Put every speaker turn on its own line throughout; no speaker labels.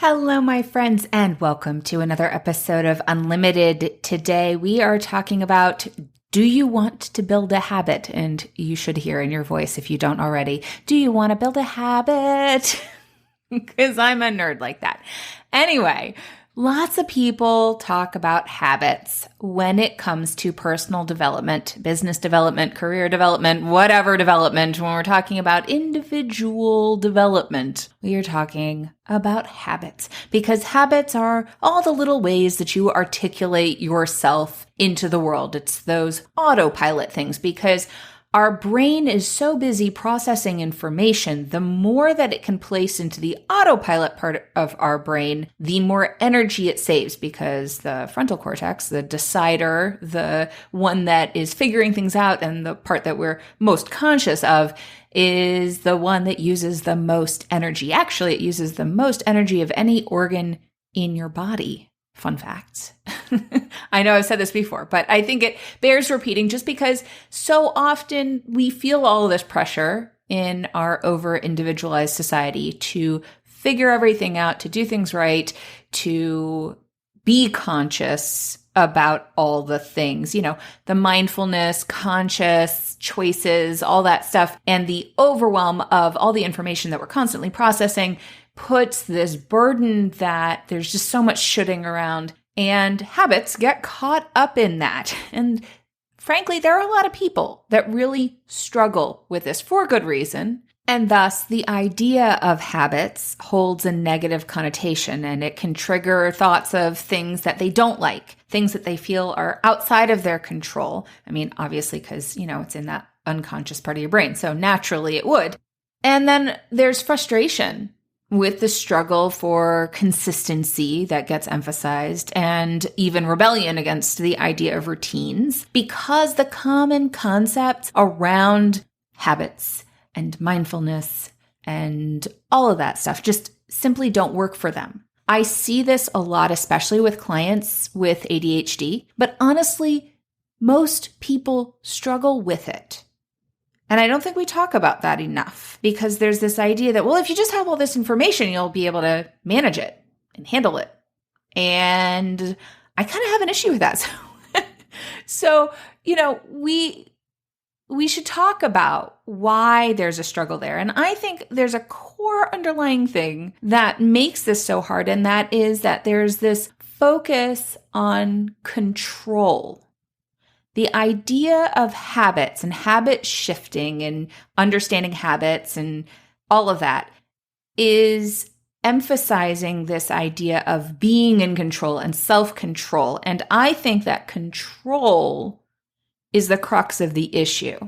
Hello, my friends, and welcome to another episode of Unlimited. Today, we are talking about, do you want to build a habit? And you should hear in your voice, if you don't already, do you want to build a habit? Because I'm a nerd like that. Anyway, lots of people talk about habits when it comes to personal development, business development, career development, whatever development. When we're talking about individual development, we are talking about habits, because habits are all the little ways that you articulate yourself into the world. It's those autopilot things, because our brain is so busy processing information, the more that it can place into the autopilot part of our brain, the more energy it saves, because the frontal cortex, the decider, the one that is figuring things out and the part that we're most conscious of, is the one that uses the most energy. Actually, it uses the most energy of any organ in your body. Fun facts. I know I've said this before, but I think it bears repeating just because so often we feel all of this pressure in our over-individualized society to figure everything out, to do things right, to be conscious about all the things, the mindfulness, conscious choices, all that stuff, and the overwhelm of all the information that we're constantly processing puts this burden that there's just so much shooting around, and habits get caught up in that. And frankly, there are a lot of people that really struggle with this for good reason. And thus, the idea of habits holds a negative connotation, and it can trigger thoughts of things that they don't like, things that they feel are outside of their control. I mean, obviously, because, it's in that unconscious part of your brain. So naturally it would. And then there's frustration with the struggle for consistency that gets emphasized, and even rebellion against the idea of routines, because the common concepts around habits and mindfulness and all of that stuff just simply don't work for them. I see this a lot, especially with clients with ADHD, but honestly, most people struggle with it. And I don't think we talk about that enough, because there's this idea that, well, if you just have all this information, you'll be able to manage it and handle it. And I kind of have an issue with that. So, we should talk about why there's a struggle there. And I think there's a core underlying thing that makes this so hard, and that is that there's this focus on control. The idea of habits and habit shifting and understanding habits and all of that is emphasizing this idea of being in control and self-control. And I think that control is the crux of the issue.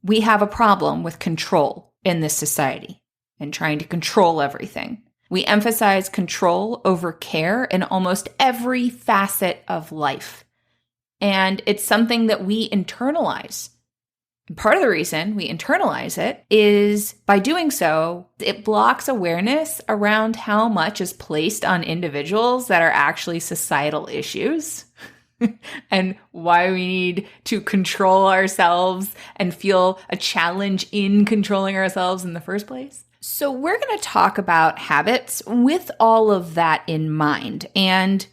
We have a problem with control in this society and trying to control everything. We emphasize control over care in almost every facet of life. And it's something that we internalize. And part of the reason we internalize it is by doing so, it blocks awareness around how much is placed on individuals that are actually societal issues and why we need to control ourselves and feel a challenge in controlling ourselves in the first place. So we're going to talk about habits with all of that in mind, and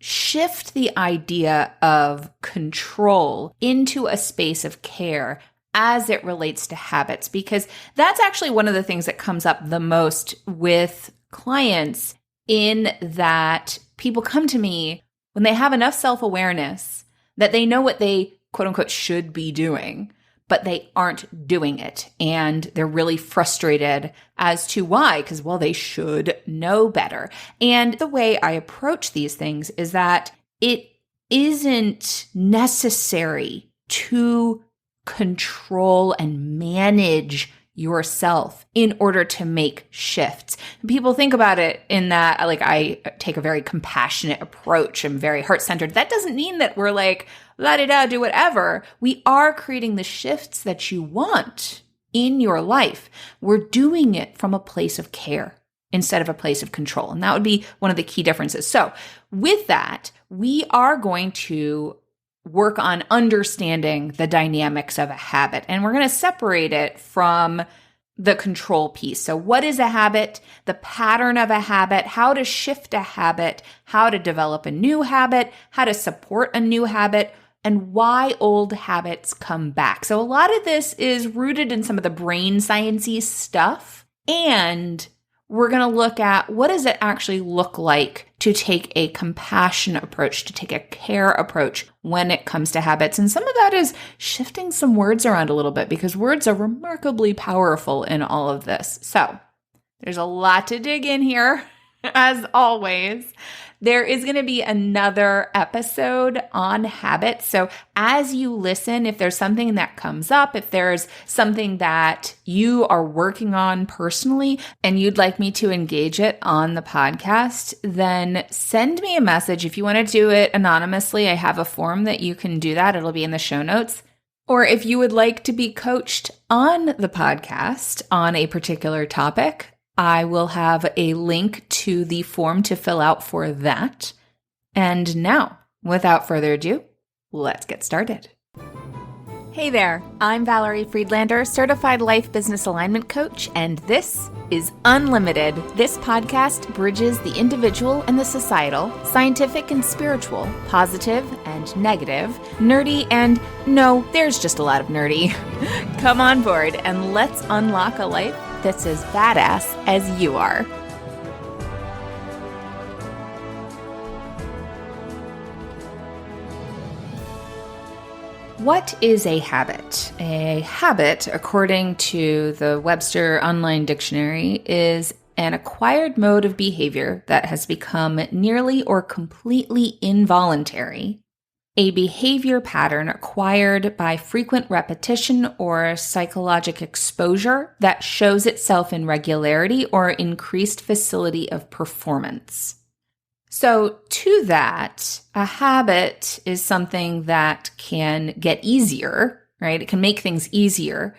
shift the idea of control into a space of care as it relates to habits, because that's actually one of the things that comes up the most with clients, in that people come to me when they have enough self-awareness that they know what they quote unquote should be doing, but they aren't doing it. And they're really frustrated as to why, because, well, they should know better. And the way I approach these things is that it isn't necessary to control and manage yourself in order to make shifts. People think about it in that, like, I take a very compassionate approach. I'm very heart-centered. That doesn't mean that we're like, la-di-da, do whatever. We are creating the shifts that you want in your life. We're doing it from a place of care instead of a place of control. And that would be one of the key differences. So with that, we are going to work on understanding the dynamics of a habit. And we're going to separate it from the control piece. So what is a habit, the pattern of a habit, how to shift a habit, how to develop a new habit, how to support a new habit, and why old habits come back. So a lot of this is rooted in some of the brain sciencey stuff. And we're going to look at what does it actually look like to take a compassionate approach, to take a care approach when it comes to habits. And some of that is shifting some words around a little bit because words are remarkably powerful in all of this. So there's a lot to dig in here, as always. There is going to be another episode on habits. So as you listen, if there's something that comes up, if there's something that you are working on personally and you'd like me to engage it on the podcast, then send me a message. If you want to do it anonymously, I have a form that you can do that. It'll be in the show notes. Or if you would like to be coached on the podcast on a particular topic, I will have a link to the form to fill out for that. And now, without further ado, let's get started. Hey there, I'm Valerie Friedlander, Certified Life Business Alignment Coach, and this is Unlimited. This podcast bridges the individual and the societal, scientific and spiritual, positive and negative, nerdy and no, there's just a lot of nerdy. Come on board and let's unlock a life that's as badass as you are. What is a habit? A habit, according to the Webster Online Dictionary, is an acquired mode of behavior that has become nearly or completely involuntary, a behavior pattern acquired by frequent repetition or psychologic exposure that shows itself in regularity or increased facility of performance. So to that, a habit is something that can get easier, right? It can make things easier,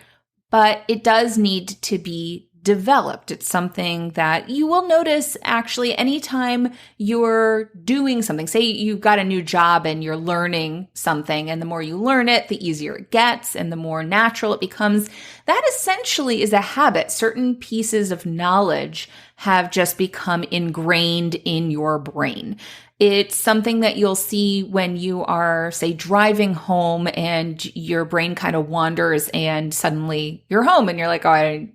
but it does need to be developed. It's something that you will notice actually anytime you're doing something. Say you got a new job and you're learning something, and the more you learn it, the easier it gets and the more natural it becomes. That essentially is a habit. Certain pieces of knowledge have just become ingrained in your brain. It's something that you'll see when you are, say, driving home and your brain kind of wanders and suddenly you're home and you're like, oh, I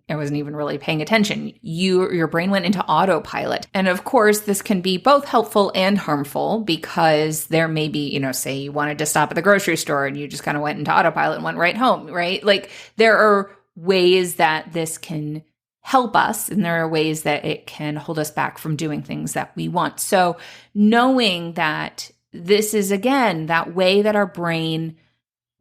wasn't even really paying attention. Your brain went into autopilot. And of course, this can be both helpful and harmful because there may be, say you wanted to stop at the grocery store and you just kind of went into autopilot and went right home, right? Like there are ways that this can help us, and there are ways that it can hold us back from doing things that we want. So knowing that this is, again, that way that our brain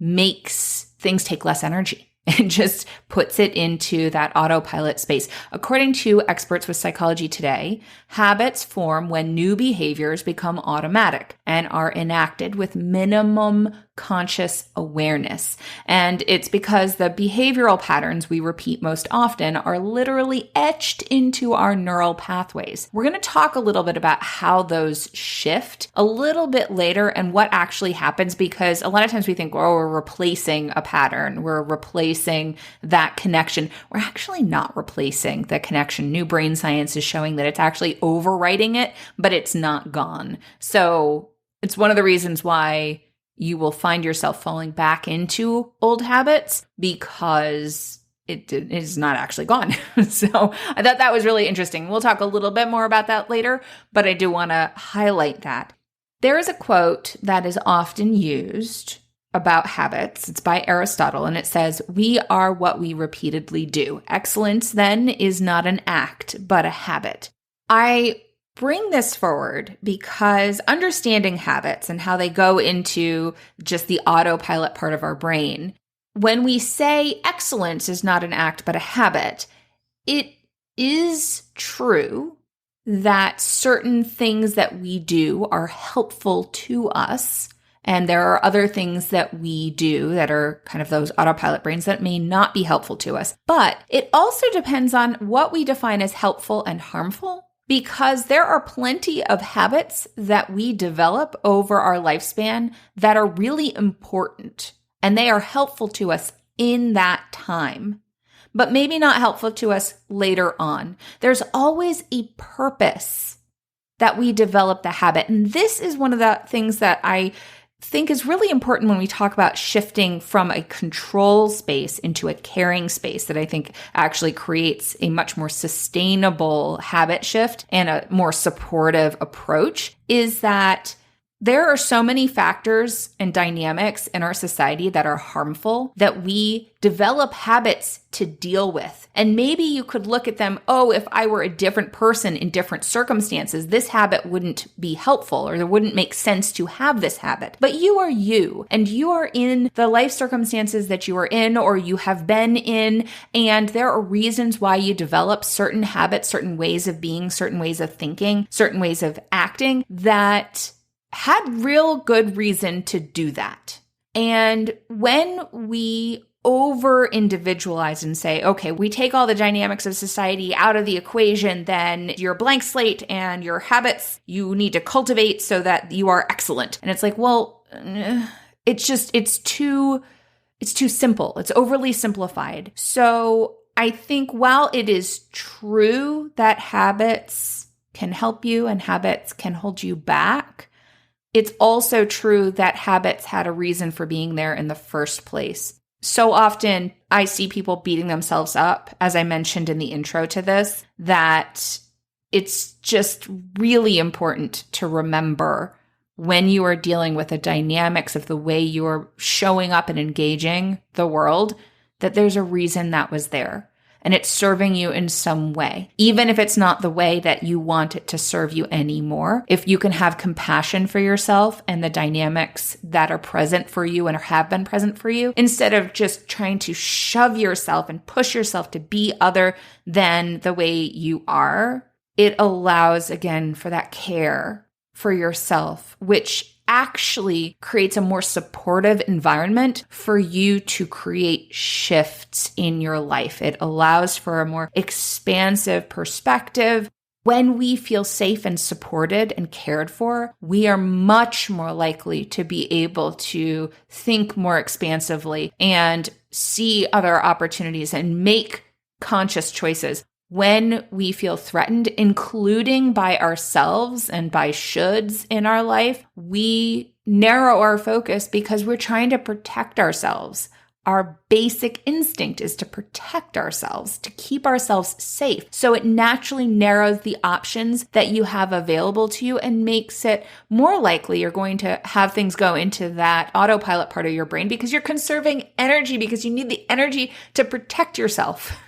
makes things take less energy. It just puts it into that autopilot space. According to experts with Psychology Today, habits form when new behaviors become automatic and are enacted with minimum conscious awareness. And it's because the behavioral patterns we repeat most often are literally etched into our neural pathways. We're going to talk a little bit about how those shift a little bit later and what actually happens, because a lot of times we think, oh, we're replacing a pattern. We're replacing that connection. We're actually not replacing the connection. New brain science is showing that it's actually overwriting it, but it's not gone. So it's one of the reasons why you will find yourself falling back into old habits, because it is not actually gone. So I thought that was really interesting. We'll talk a little bit more about that later, but I do want to highlight that. There is a quote that is often used about habits. It's by Aristotle, and it says, "We are what we repeatedly do. Excellence, then, is not an act, but a habit." I bring this forward because understanding habits and how they go into just the autopilot part of our brain, when we say excellence is not an act but a habit, it is true that certain things that we do are helpful to us, and there are other things that we do that are kind of those autopilot brains that may not be helpful to us. But it also depends on what we define as helpful and harmful, because there are plenty of habits that we develop over our lifespan that are really important and they are helpful to us in that time. but maybe not helpful to us later on. There's always a purpose that we develop the habit. And this is one of the things that I think is really important when we talk about shifting from a control space into a caring space, that I think actually creates a much more sustainable habit shift and a more supportive approach, is that there are so many factors and dynamics in our society that are harmful that we develop habits to deal with. And maybe you could look at them, oh, if I were a different person in different circumstances, this habit wouldn't be helpful, or there wouldn't make sense to have this habit. But you are you, and you are in the life circumstances that you are in or you have been in, and there are reasons why you develop certain habits, certain ways of being, certain ways of thinking, certain ways of acting that had real good reason to do that. And when we over individualize and say, okay, we take all the dynamics of society out of the equation, then you're a blank slate and your habits you need to cultivate so that you are excellent. And it's like, well, it's too simple. It's overly simplified. So I think while it is true that habits can help you and habits can hold you back, it's also true that habits had a reason for being there in the first place. So often I see people beating themselves up, as I mentioned in the intro to this, that it's just really important to remember when you are dealing with the dynamics of the way you are showing up and engaging the world, that there's a reason that was there. And it's serving you in some way, even if it's not the way that you want it to serve you anymore. If you can have compassion for yourself and the dynamics that are present for you and have been present for you, instead of just trying to shove yourself and push yourself to be other than the way you are, it allows, again, for that care for yourself, which actually creates a more supportive environment for you to create shifts in your life. It allows for a more expansive perspective. When we feel safe and supported and cared for, we are much more likely to be able to think more expansively and see other opportunities and make conscious choices. When we feel threatened, including by ourselves and by shoulds in our life, we narrow our focus because we're trying to protect ourselves. Our basic instinct is to protect ourselves, to keep ourselves safe. So it naturally narrows the options that you have available to you and makes it more likely you're going to have things go into that autopilot part of your brain because you're conserving energy, because you need the energy to protect yourself.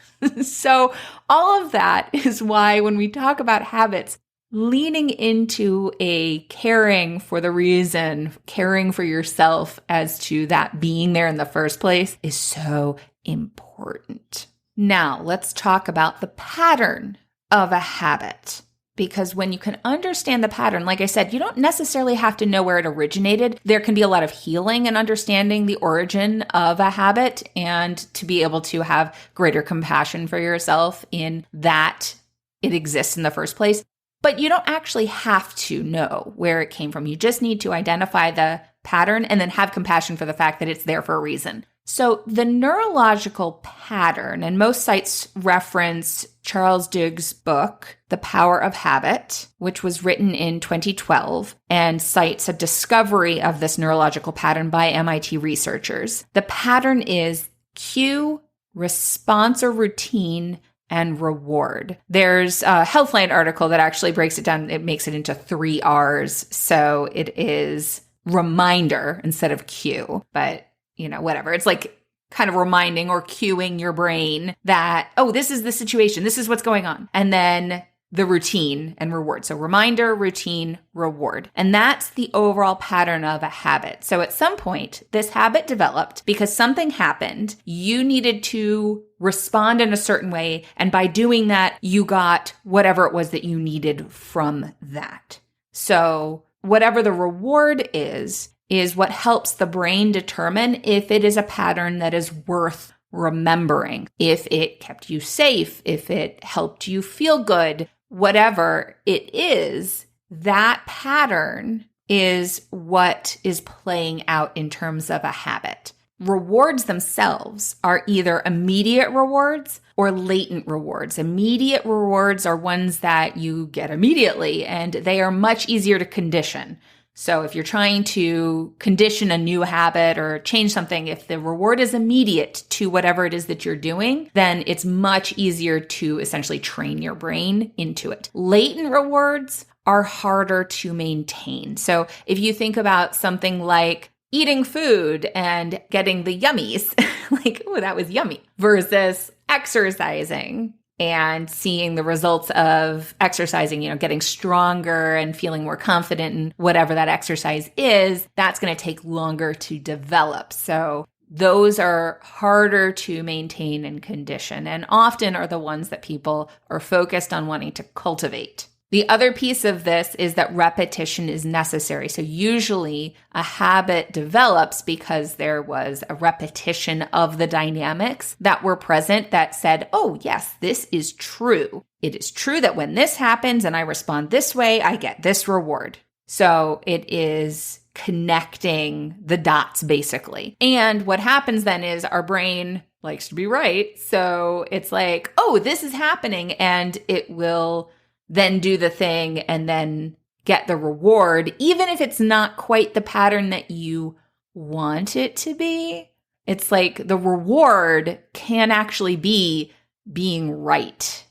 So all of that is why when we talk about habits, leaning into a caring for the reason, caring for yourself as to that being there in the first place is so important. Now, let's talk about the pattern of a habit. Because when you can understand the pattern, like I said, you don't necessarily have to know where it originated. There can be a lot of healing in understanding the origin of a habit and to be able to have greater compassion for yourself in that it exists in the first place. But you don't actually have to know where it came from. You just need to identify the pattern and then have compassion for the fact that it's there for a reason. So the neurological pattern, and most sites reference Charles Duhigg's book, The Power of Habit, which was written in 2012 and cites a discovery of this neurological pattern by MIT researchers. The pattern is cue, response or routine, and reward. There's a Healthline article that actually breaks it down. It makes it into 3 R's. So it is reminder instead of cue, but whatever. It's like kind of reminding or cueing your brain that, oh, this is the situation. This is what's going on. And then the routine and reward. So reminder, routine, reward. And that's the overall pattern of a habit. So at some point, this habit developed because something happened. You needed to respond in a certain way. And by doing that, you got whatever it was that you needed from that. So whatever the reward is what helps the brain determine if it is a pattern that is worth remembering, if it kept you safe, if it helped you feel good, whatever it is, that pattern is what is playing out in terms of a habit. rewards themselves are either immediate rewards or latent rewards. Immediate rewards are ones that you get immediately, and they are much easier to condition. So if you're trying to condition a new habit or change something, if the reward is immediate to whatever it is that you're doing, then it's much easier to essentially train your brain into it. Latent rewards are harder to maintain. So if you think about something like eating food and getting the yummies, like, oh, that was yummy, versus exercising and seeing the results of exercising, getting stronger and feeling more confident in whatever that exercise is, that's going to take longer to develop. So those are harder to maintain and condition, and often are the ones that people are focused on wanting to cultivate. The other piece of this is that repetition is necessary. So usually a habit develops because there was a repetition of the dynamics that were present that said, oh, yes, this is true. It is true that when this happens and I respond this way, I get this reward. So it is connecting the dots, basically. And what happens then is our brain likes to be right. So it's like, oh, this is happening, and it will then do the thing and then get the reward, even if it's not quite the pattern that you want it to be. It's like the reward can actually be being right,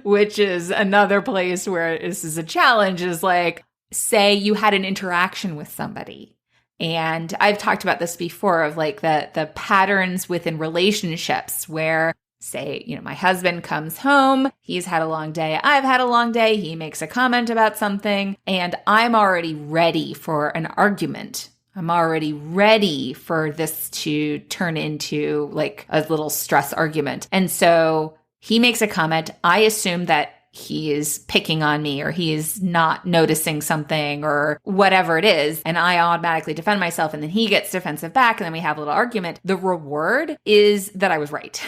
which is another place where this is a challenge. Is like, say you had an interaction with somebody. And I've talked about this before, of like the patterns within relationships where, say, my husband comes home, he's had a long day, I've had a long day, he makes a comment about something, and I'm already ready for an argument. I'm already ready for this to turn into like a little stress argument. And so he makes a comment, I assume that he is picking on me, or he is not noticing something, or whatever it is. And I automatically defend myself, and then he gets defensive back, and then we have a little argument. The reward is that I was right.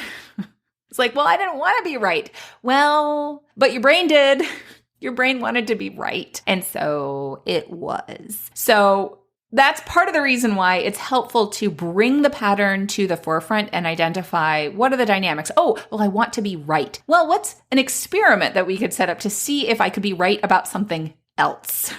It's like, well, I didn't want to be right. Well, but your brain did. Your brain wanted to be right. And so it was. So that's part of the reason why it's helpful to bring the pattern to the forefront and identify what are the dynamics. Oh, well, I want to be right. Well, what's an experiment that we could set up to see if I could be right about something else?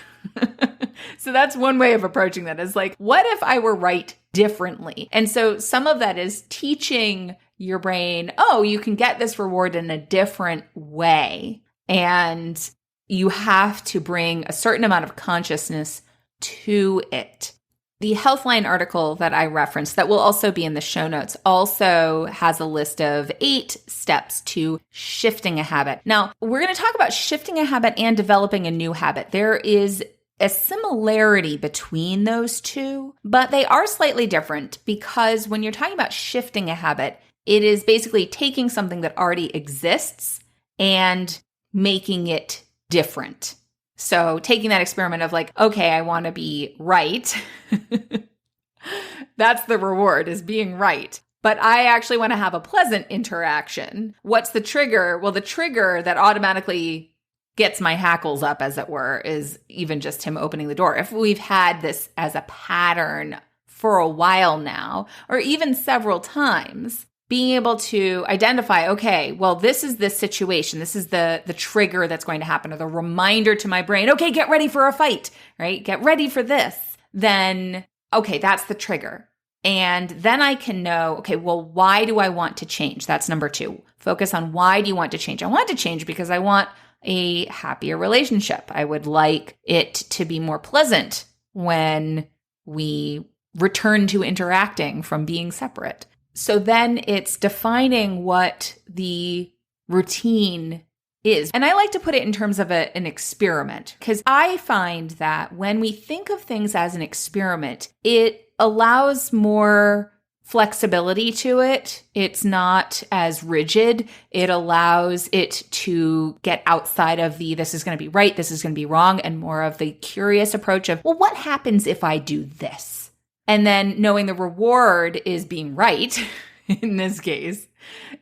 So that's one way of approaching that, is like, what if I were right differently? And so some of that is teaching your brain, oh, you can get this reward in a different way. And you have to bring a certain amount of consciousness to it. The Healthline article that I referenced, that will also be in the show notes, also has a list of 8 steps to shifting a habit. Now, we're going to talk about shifting a habit and developing a new habit. There is a similarity between those two, but they are slightly different, because when you're talking about shifting a habit, it is basically taking something that already exists and making it different. So taking that experiment of like, okay, I want to be right. That's the reward, is being right. But I actually want to have a pleasant interaction. What's the trigger? Well, the trigger that automatically gets my hackles up, as it were, is even just him opening the door. If we've had this as a pattern for a while now, or even several times, being able to identify, okay, well, this is this situation. This is the trigger that's going to happen, or the reminder to my brain, okay, get ready for a fight, right? Get ready for this. Then, okay, that's the trigger. And then I can know, okay, well, why do I want to change? That's number 2. Focus on, why do you want to change? I want to change because I want a happier relationship. I would like it to be more pleasant when we return to interacting from being separate. So then it's defining what the routine is. And I like to put it in terms of an experiment, because I find that when we think of things as an experiment, it allows more flexibility to it. It's not as rigid. It allows it to get outside of the, this is going to be right, this is going to be wrong, and more of the curious approach of, well, what happens if I do this? And then knowing the reward is being right, in this case,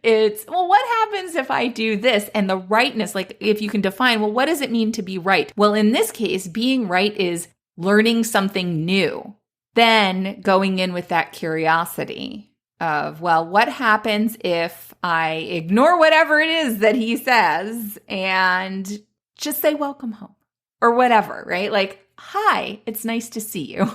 it's, well, what happens if I do this? And the rightness, like if you can define, well, what does it mean to be right? Well, in this case, being right is learning something new. Then going in with that curiosity of, well, what happens if I ignore whatever it is that he says and just say, welcome home or whatever, right? Like, hi, it's nice to see you.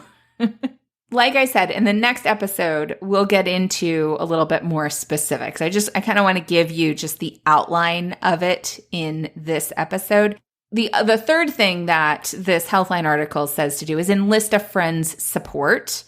Like I said, in the next episode, we'll get into a little bit more specifics. I kind of want to give you just the outline of it in this episode. The third thing that this Healthline article says to do is enlist a friend's support.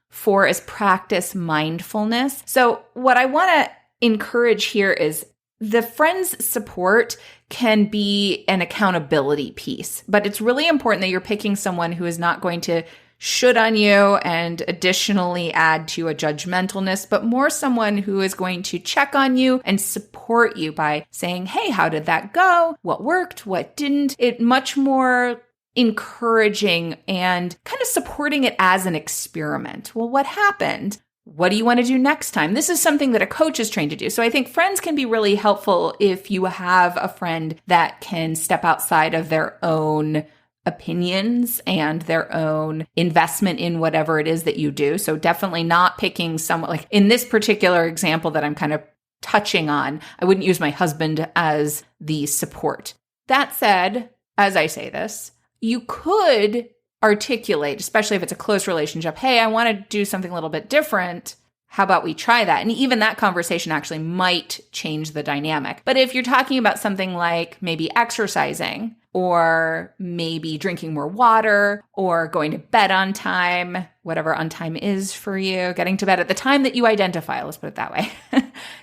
4 is practice mindfulness. So what I want to encourage here is the friend's support can be an accountability piece, but it's really important that you're picking someone who is not going to should on you and additionally add to a judgmentalness, but more someone who is going to check on you and support you by saying, hey, how did that go? What worked? What didn't? It much more encouraging and kind of supporting it as an experiment. Well, what happened? What do you want to do next time? This is something that a coach is trained to do. So I think friends can be really helpful if you have a friend that can step outside of their own opinions and their own investment in whatever it is that you do. So definitely not picking someone like in this particular example that I'm kind of touching on, I wouldn't use my husband as the support. That said, as I say this, you could articulate, especially if it's a close relationship, hey, I want to do something a little bit different. How about we try that? And even that conversation actually might change the dynamic. But if you're talking about something like maybe exercising, or maybe drinking more water, or going to bed on time, whatever on time is for you, getting to bed at the time that you identify, let's put it that way,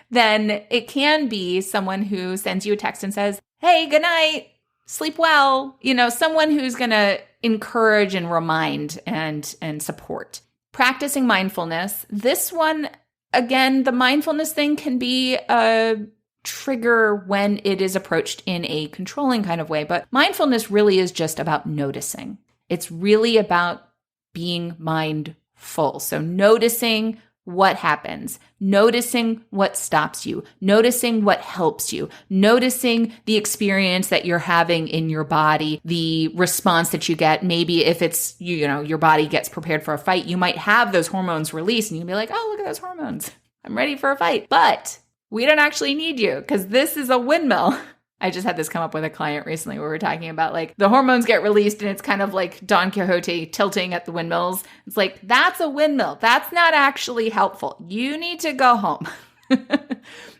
then it can be someone who sends you a text and says, hey, good night, sleep well, someone who's going to encourage and remind and support. Practicing mindfulness. This one, again, the mindfulness thing can be a trigger when it is approached in a controlling kind of way. But mindfulness really is just about noticing. It's really about being mindful. So noticing what happens, noticing what stops you, noticing what helps you, noticing the experience that you're having in your body, the response that you get. Maybe if it's, your body gets prepared for a fight, you might have those hormones released and you'll be like, oh, look at those hormones. I'm ready for a fight. But we don't actually need you because this is a windmill. I just had this come up with a client recently where we were talking about like the hormones get released and it's kind of like Don Quixote tilting at the windmills. It's like, that's a windmill. That's not actually helpful. You need to go home.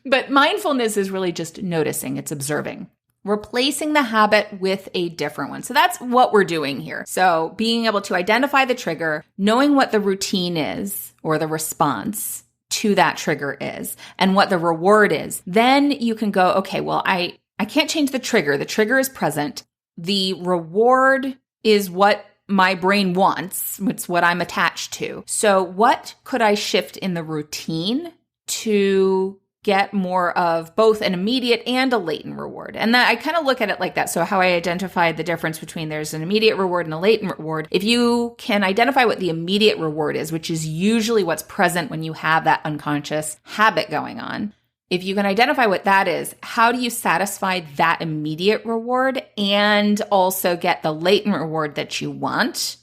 But mindfulness is really just noticing. It's observing. Replacing the habit with a different one. So that's what we're doing here. So being able to identify the trigger, knowing what the routine is or the response to that trigger is and what the reward is. Then you can go, okay, well, I can't change the trigger. The trigger is present. The reward is what my brain wants. It's what I'm attached to. So what could I shift in the routine to get more of both an immediate and a latent reward? And that I kind of look at it like that. So how I identified the difference between there's an immediate reward and a latent reward. If you can identify what the immediate reward is, which is usually what's present when you have that unconscious habit going on, if you can identify what that is, how do you satisfy that immediate reward and also get the latent reward that you want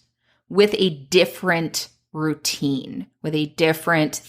with a different routine, with a different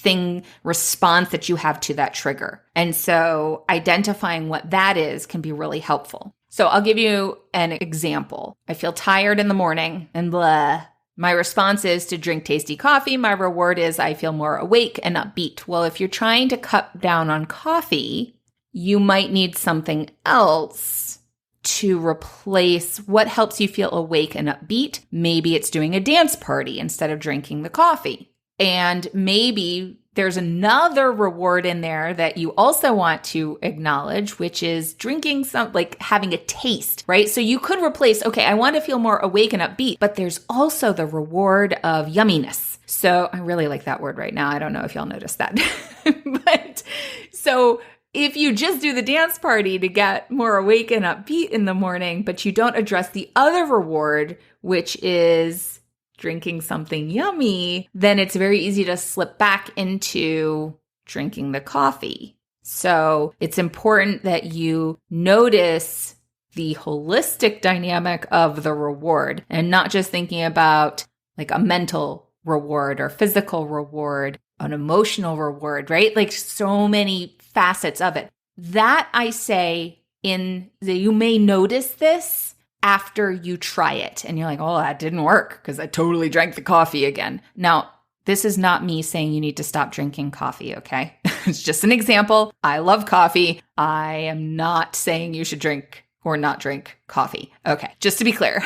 response that you have to that trigger? And so identifying what that is can be really helpful. So I'll give you an example. I feel tired in the morning and blah. My response is to drink tasty coffee. My reward is I feel more awake and upbeat. Well, if you're trying to cut down on coffee, you might need something else to replace what helps you feel awake and upbeat. Maybe it's doing a dance party instead of drinking the coffee. And maybe there's another reward in there that you also want to acknowledge, which is drinking like having a taste, right? So you could replace, okay, I want to feel more awake and upbeat, but there's also the reward of yumminess. So I really like that word right now. I don't know if y'all noticed that. But so if you just do the dance party to get more awake and upbeat in the morning, but you don't address the other reward, which is drinking something yummy, then it's very easy to slip back into drinking the coffee. So it's important that you notice the holistic dynamic of the reward and not just thinking about like a mental reward or physical reward, an emotional reward, right? Like so many facets of it. That I say you may notice this after you try it and you're like, oh, that didn't work because I totally drank the coffee again. Now, this is not me saying you need to stop drinking coffee, okay? It's just an example. I love coffee. I am not saying you should drink or not drink coffee. Okay, just to be clear.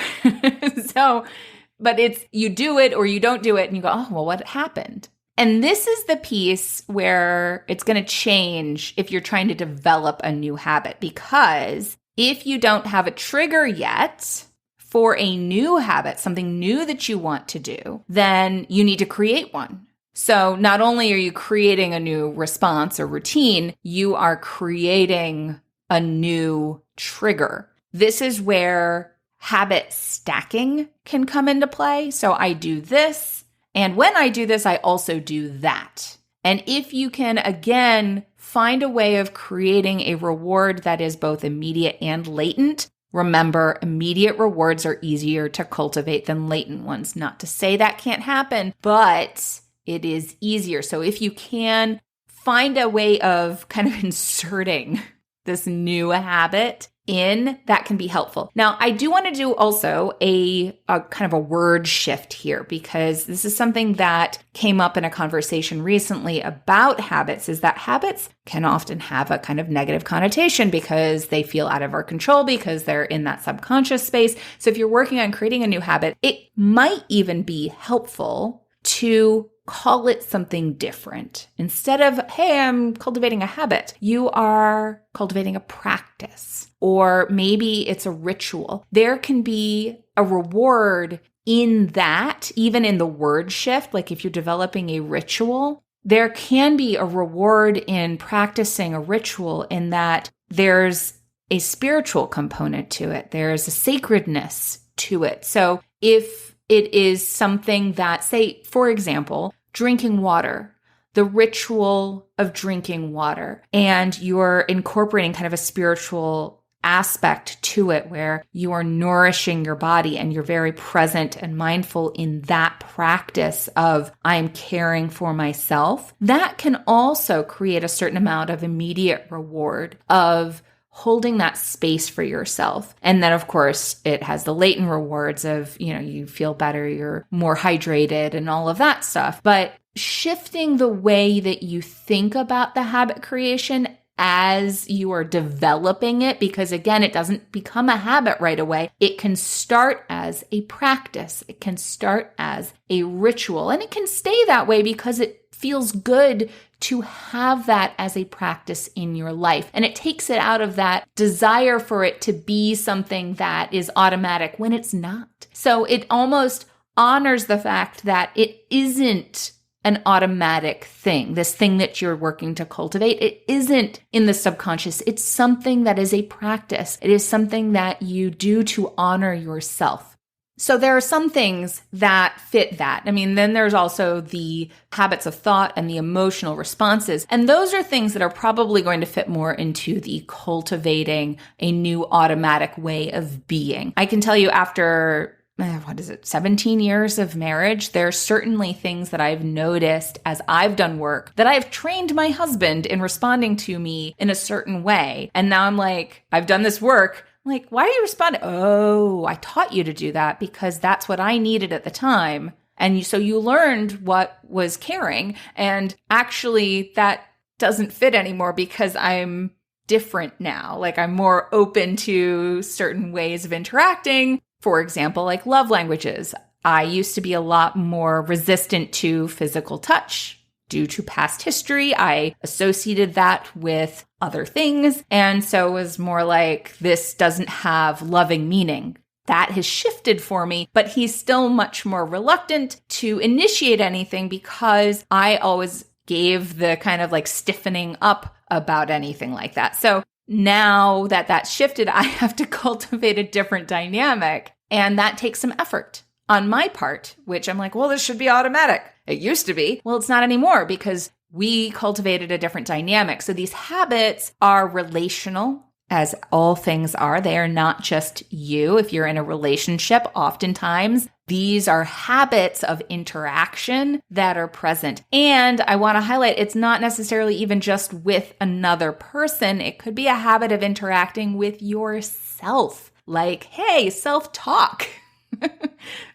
But it's you do it or you don't do it and you go, oh, well, what happened? And this is the piece where it's going to change if you're trying to develop a new habit, because if you don't have a trigger yet for a new habit, something new that you want to do, then you need to create one. So not only are you creating a new response or routine, you are creating a new trigger. This is where habit stacking can come into play. So I do this, and when I do this, I also do that. And if you can, again, find a way of creating a reward that is both immediate and latent. Remember, immediate rewards are easier to cultivate than latent ones. Not to say that can't happen, but it is easier. So if you can find a way of kind of inserting this new habit in, that can be helpful. Now, I do want to do also a kind of a word shift here, because this is something that came up in a conversation recently about habits, is that habits can often have a kind of negative connotation because they feel out of our control, because they're in that subconscious space. So if you're working on creating a new habit, it might even be helpful to call it something different. Instead of, hey, I'm cultivating a habit, you are cultivating a practice, or maybe it's a ritual. There can be a reward in that, even in the word shift. Like if you're developing a ritual, there can be a reward in practicing a ritual in that there's a spiritual component to it. There's a sacredness to it. So if it is something that, say, for example, drinking water, the ritual of drinking water, and you're incorporating kind of a spiritual aspect to it where you are nourishing your body and you're very present and mindful in that practice of I'm caring for myself, that can also create a certain amount of immediate reward of holding that space for yourself. And then, of course, it has the latent rewards of, you feel better, you're more hydrated and all of that stuff. But shifting the way that you think about the habit creation as you are developing it, because again, it doesn't become a habit right away. It can start as a practice. It can start as a ritual, and it can stay that way because it feels good to have that as a practice in your life. And it takes it out of that desire for it to be something that is automatic when it's not. So it almost honors the fact that it isn't an automatic thing, this thing that you're working to cultivate. It isn't in the subconscious. It's something that is a practice. It is something that you do to honor yourself. So there are some things that fit that. I mean, then there's also the habits of thought and the emotional responses. And those are things that are probably going to fit more into the cultivating a new automatic way of being. I can tell you after 17 years of marriage, there are certainly things that I've noticed as I've done work that I've trained my husband in responding to me in a certain way. And now I'm like, I've done this work. I'm like, why are you responding? Oh, I taught you to do that because that's what I needed at the time. And so you learned what was caring. And actually that doesn't fit anymore because I'm different now. Like I'm more open to certain ways of interacting. For example, like love languages. I used to be a lot more resistant to physical touch due to past history. I associated that with other things. And so it was more like, this doesn't have loving meaning. That has shifted for me, but he's still much more reluctant to initiate anything because I always gave the kind of like stiffening up about anything like that. So now that that's shifted, I have to cultivate a different dynamic. And that takes some effort on my part, which I'm like, well, this should be automatic. It used to be. Well, it's not anymore because we cultivated a different dynamic. So these habits are relational, as all things are. They are not just you. If you're in a relationship, oftentimes These are habits of interaction that are present. And I want to highlight, it's not necessarily even just with another person. It could be a habit of interacting with yourself, like, hey, self-talk,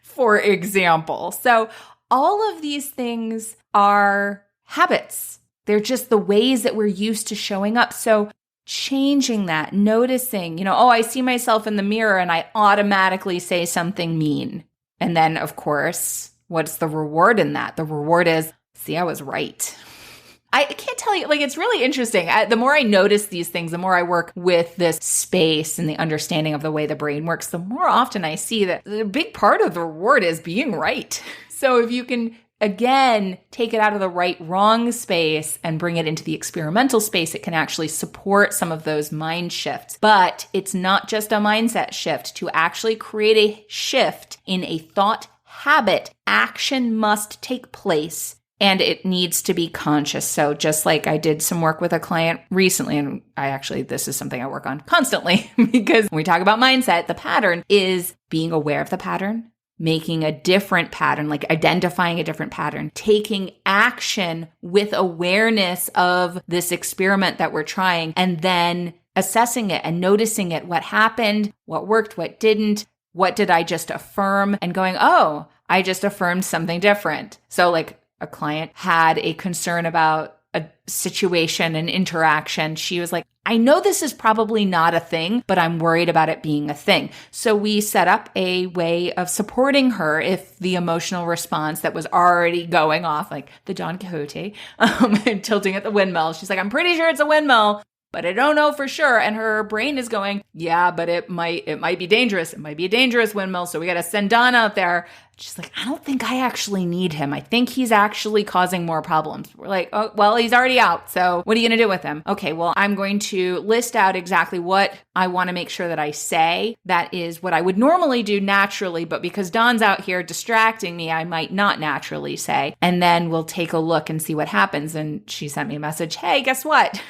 for example. So all of these things are habits. They're just the ways that we're used to showing up. So changing that, noticing, oh, I see myself in the mirror and I automatically say something mean. And then, of course, what's the reward in that? The reward is, see, I was right. I can't tell you, it's really interesting. The more I notice these things, the more I work with this space and the understanding of the way the brain works, the more often I see that a big part of the reward is being right. So if you can, again, take it out of the right-wrong space and bring it into the experimental space, it can actually support some of those mind shifts. But it's not just a mindset shift. To actually create a shift in a thought habit, action must take place and it needs to be conscious. So just like I did some work with a client recently, and this is something I work on constantly because when we talk about mindset, the pattern is being aware of the pattern, making a different pattern, like identifying a different pattern, taking action with awareness of this experiment that we're trying, and then assessing it and noticing it, what happened, what worked, what didn't, what did I just affirm, and going, oh, I just affirmed something different. So like a client had a concern about a situation and interaction. She was like, I know this is probably not a thing, but I'm worried about it being a thing. So we set up a way of supporting her if the emotional response that was already going off, like the Don Quixote, tilting at the windmill. She's like, I'm pretty sure it's a windmill, but I don't know for sure. And her brain is going, yeah, but it might be dangerous. It might be a dangerous windmill. So we got to send Don out there. She's like, I don't think I actually need him. I think he's actually causing more problems. We're like, oh, well, he's already out. So what are you going to do with him? Okay, well, I'm going to list out exactly what I want to make sure that I say. That is what I would normally do naturally, but because Don's out here distracting me, I might not naturally say. And then we'll take a look and see what happens. And she sent me a message, hey, guess what?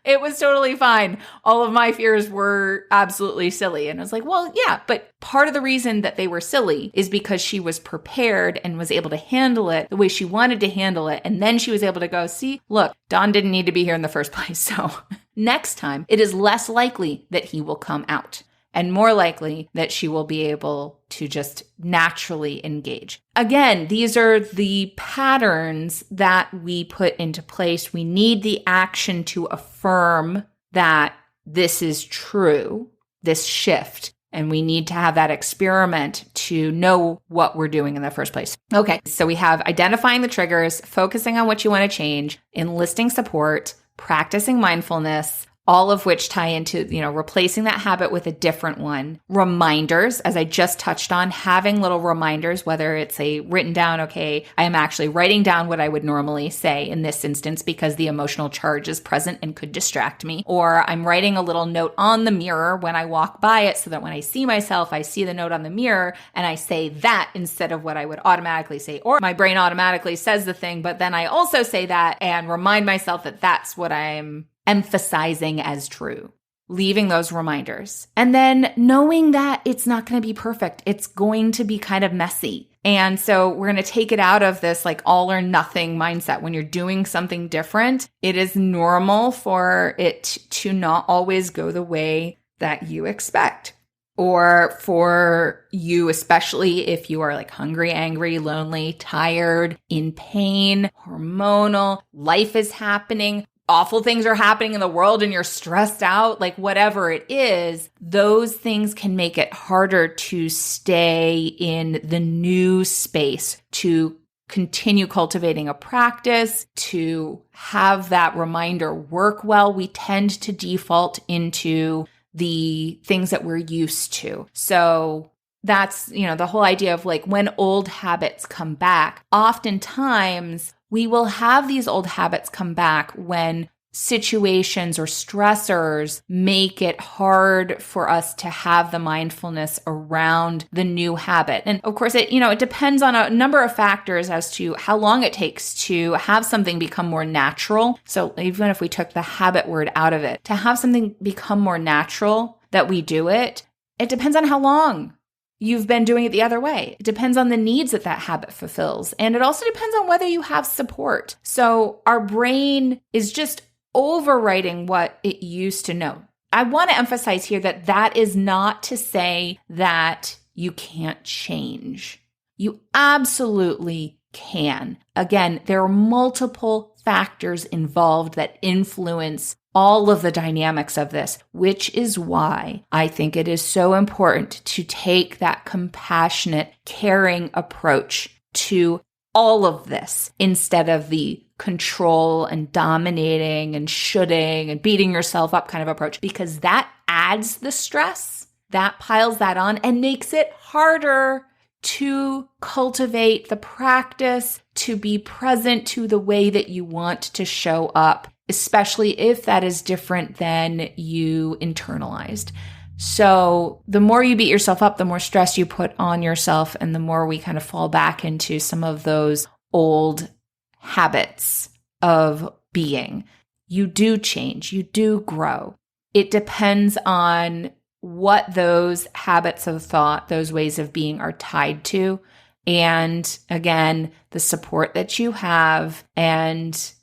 It was totally fine. All of my fears were absolutely silly. And I was like, well, yeah, but part of the reason that they were silly is because she was prepared and was able to handle it the way she wanted to handle it. And then she was able to go, see, look, Don didn't need to be here in the first place. So next time, it is less likely that he will come out and more likely that she will be able to just naturally engage. Again, these are the patterns that we put into place. We need the action to affirm that this is true, this shift, and we need to have that experiment to know what we're doing in the first place. Okay, so we have identifying the triggers, focusing on what you want to change, enlisting support, practicing mindfulness, all of which tie into, replacing that habit with a different one. Reminders, as I just touched on, having little reminders, whether it's a written down, okay, I am actually writing down what I would normally say in this instance because the emotional charge is present and could distract me. Or I'm writing a little note on the mirror when I walk by it so that when I see myself, I see the note on the mirror and I say that instead of what I would automatically say. Or my brain automatically says the thing, but then I also say that and remind myself that that's what I'm emphasizing as true, leaving those reminders. And then knowing that it's not going to be perfect. It's going to be kind of messy. And so we're going to take it out of this like all or nothing mindset. When you're doing something different, it is normal for it to not always go the way that you expect. Or for you, especially if you are like hungry, angry, lonely, tired, in pain, hormonal, life is happening, awful things are happening in the world and you're stressed out, like whatever it is, those things can make it harder to stay in the new space, to continue cultivating a practice, to have that reminder work well. We tend to default into the things that we're used to. So that's, the whole idea of like when old habits come back, oftentimes we will have these old habits come back when situations or stressors make it hard for us to have the mindfulness around the new habit. And of course, it depends on a number of factors as to how long it takes to have something become more natural. So even if we took the habit word out of it, to have something become more natural that we do it, it depends on how long you've been doing it the other way. It depends on the needs that that habit fulfills. And it also depends on whether you have support. So our brain is just overwriting what it used to know. I want to emphasize here that that is not to say that you can't change. You absolutely can. Again, there are multiple factors involved that influence all of the dynamics of this, which is why I think it is so important to take that compassionate, caring approach to all of this instead of the control and dominating and shoulding and beating yourself up kind of approach, because that adds the stress, that piles that on and makes it harder to cultivate the practice, to be present to the way that you want to show up, especially if that is different than you internalized. So the more you beat yourself up, the more stress you put on yourself, and the more we kind of fall back into some of those old habits of being. You do change, you do grow. It depends on what those habits of thought, those ways of being are tied to. And again, the support that you have and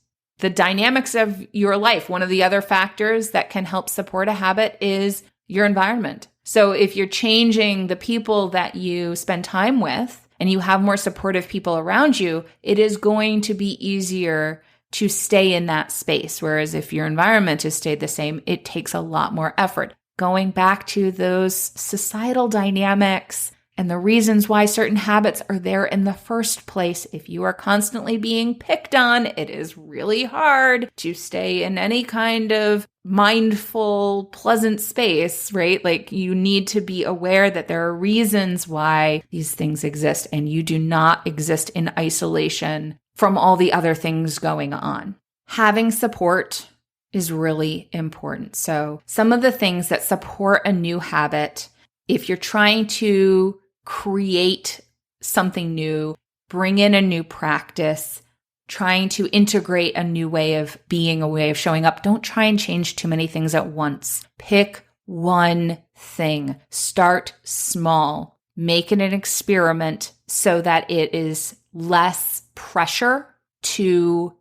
the dynamics of your life. One of the other factors that can help support a habit is your environment. So if you're changing the people that you spend time with and you have more supportive people around you, it is going to be easier to stay in that space. Whereas if your environment has stayed the same, it takes a lot more effort. Going back to those societal dynamics and the reasons why certain habits are there in the first place. If you are constantly being picked on, it is really hard to stay in any kind of mindful, pleasant space, right? Like you need to be aware that there are reasons why these things exist, and you do not exist in isolation from all the other things going on. Having support is really important. So some of the things that support a new habit, if you're trying to create something new, bring in a new practice, trying to integrate a new way of being, a way of showing up, don't try and change too many things at once. Pick one thing. Start small. Make it an experiment so that it is less pressure to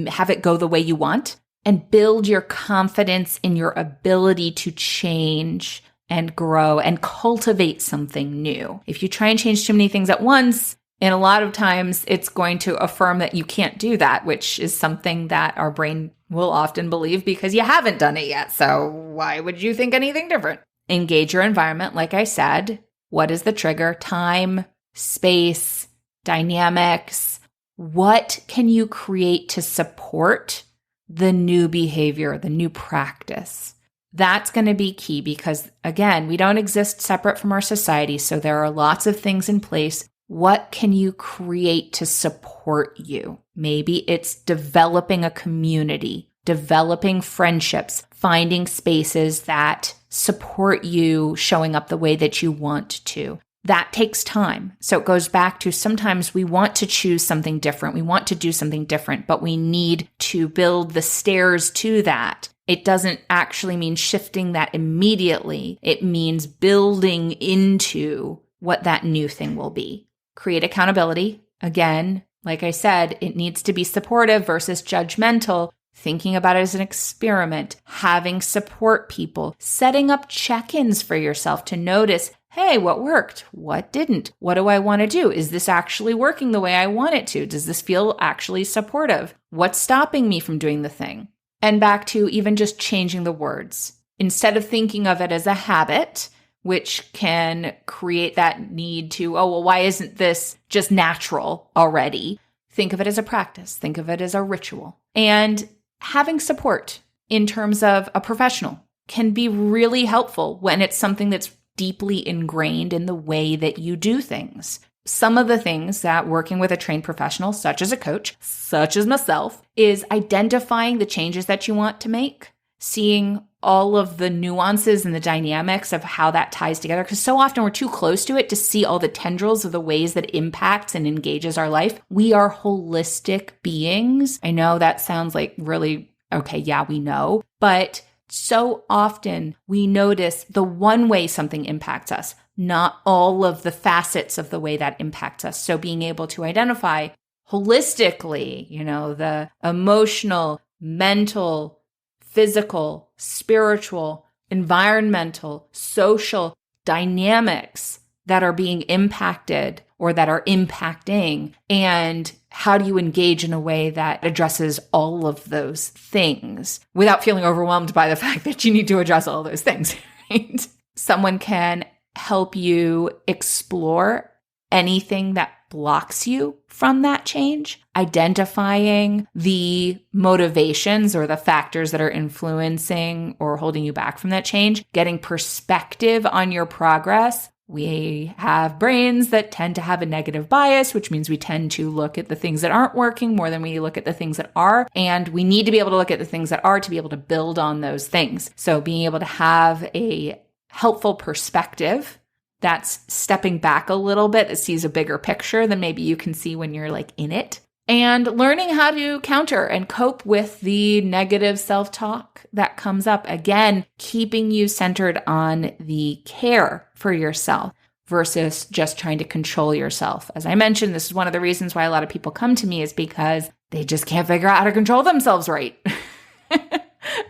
have it go the way you want, and build your confidence in your ability to change and grow and cultivate something new. If you try and change too many things at once, and a lot of times it's going to affirm that you can't do that, which is something that our brain will often believe because you haven't done it yet. So why would you think anything different? Engage your environment. Like I said, what is the trigger? Time, space, dynamics. What can you create to support the new behavior, the new practice? That's going to be key because, again, we don't exist separate from our society. So there are lots of things in place. What can you create to support you? Maybe it's developing a community, developing friendships, finding spaces that support you showing up the way that you want to. That takes time. So it goes back to sometimes we want to choose something different. We want to do something different, but we need to build the stairs to that. It doesn't actually mean shifting that immediately. It means building into what that new thing will be. Create accountability. Again, like I said, it needs to be supportive versus judgmental. Thinking about it as an experiment, having support people, setting up check-ins for yourself to notice, hey, what worked? What didn't? What do I want to do? Is this actually working the way I want it to? Does this feel actually supportive? What's stopping me from doing the thing? And back to even just changing the words. Instead of thinking of it as a habit, which can create that need to, oh, well, why isn't this just natural already? Think of it as a practice. Think of it as a ritual. And having support in terms of a professional can be really helpful when it's something that's deeply ingrained in the way that you do things. Some of the things that working with a trained professional, such as a coach, such as myself, is identifying the changes that you want to make, seeing all of the nuances and the dynamics of how that ties together. Because so often we're too close to it to see all the tendrils of the ways that it impacts and engages our life. We are holistic beings. I know that sounds like really, okay, yeah, we know. But so often we notice the one way something impacts us, not all of the facets of the way that impacts us. So being able to identify holistically, the emotional, mental, physical, spiritual, environmental, social dynamics that are being impacted or that are impacting, and how do you engage in a way that addresses all of those things without feeling overwhelmed by the fact that you need to address all those things, right? Someone can help you explore anything that blocks you from that change, identifying the motivations or the factors that are influencing or holding you back from that change, getting perspective on your progress. We have brains that tend to have a negative bias, which means we tend to look at the things that aren't working more than we look at the things that are. And we need to be able to look at the things that are to be able to build on those things. So being able to have a helpful perspective that's stepping back a little bit, that sees a bigger picture than maybe you can see when you're in it. And learning how to counter and cope with the negative self-talk that comes up. Again, keeping you centered on the care for yourself versus just trying to control yourself. As I mentioned, this is one of the reasons why a lot of people come to me, is because they just can't figure out how to control themselves right.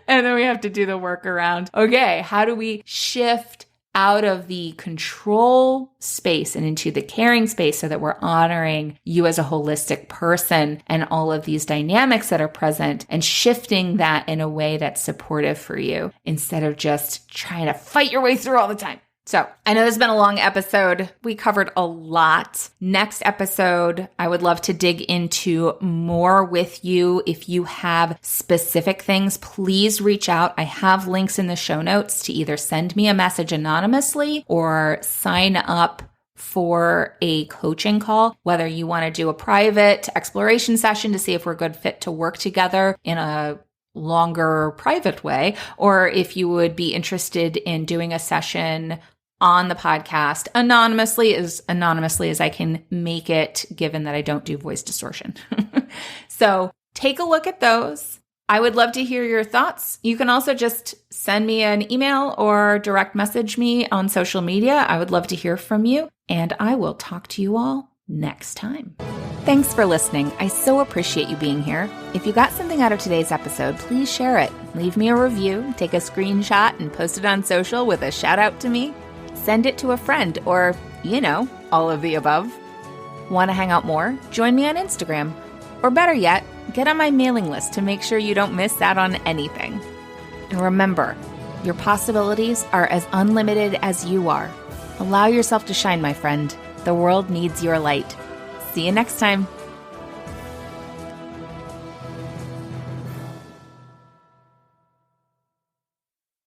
And then we have to do the work around, okay, how do we shift out of the control space and into the caring space so that we're honoring you as a holistic person and all of these dynamics that are present, and shifting that in a way that's supportive for you instead of just trying to fight your way through all the time. So I know this has been a long episode. We covered a lot. Next episode, I would love to dig into more with you. If you have specific things, please reach out. I have links in the show notes to either send me a message anonymously or sign up for a coaching call, whether you want to do a private exploration session to see if we're a good fit to work together in a longer private way, or if you would be interested in doing a session on the podcast anonymously as I can make it, given that I don't do voice distortion. So take a look at those. I would love to hear your thoughts. You can also just send me an email or direct message me on social media. I would love to hear from you, and I will talk to you all next time. Thanks for listening. I so appreciate you being here. If you got something out of today's episode, please share it. Leave me a review, take a screenshot, and post it on social with a shout out to me. Send it to a friend, or, all of the above. Want to hang out more? Join me on Instagram. Or better yet, get on my mailing list to make sure you don't miss out on anything. And remember, your possibilities are as unlimited as you are. Allow yourself to shine, my friend. The world needs your light. See you next time.